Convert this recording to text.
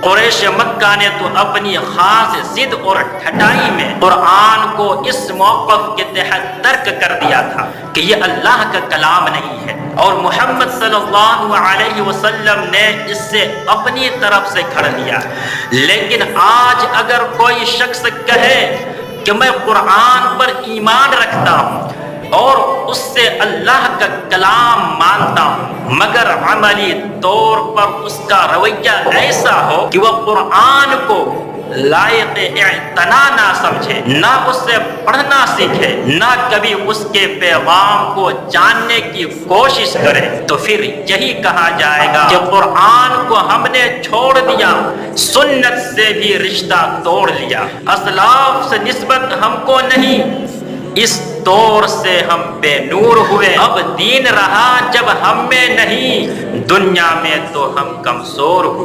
कुरैश मक्का ने तो अपनी खास जिद और ठटाई में कुरान को इस मौक़िफ़ के तहत तर्क कर दिया था कि ये अल्लाह का कलाम नहीं है, और मोहम्मद सल्लल्लाहु अलैहि वसल्लम ने इससे अपनी तरफ से खड़ लिया। लेकिन आज अगर कोई शख्स कहे कि मैं कुरान पर ईमान रखता हूँ और उससे अल्लाह का कलाम मानता हूँ, मगर अमली तौर पर उसका रवैया ऐसा हो कि वह कुरान को लायक-ए-इतना ना समझे, ना उससे पढ़ना सीखे, ना कभी उसके पैगाम को जानने की कोशिश करे, तो फिर यही कहा जाएगा कि कुरान को हमने छोड़ दिया, सुन्नत से भी रिश्ता तोड़ लिया, असलाफ से निस्बत हमको नहीं, इस दौर से हम बेनूर हुए। अब दीन रहा जब हम में नहीं, दुनिया में तो हम कमजोर हुए।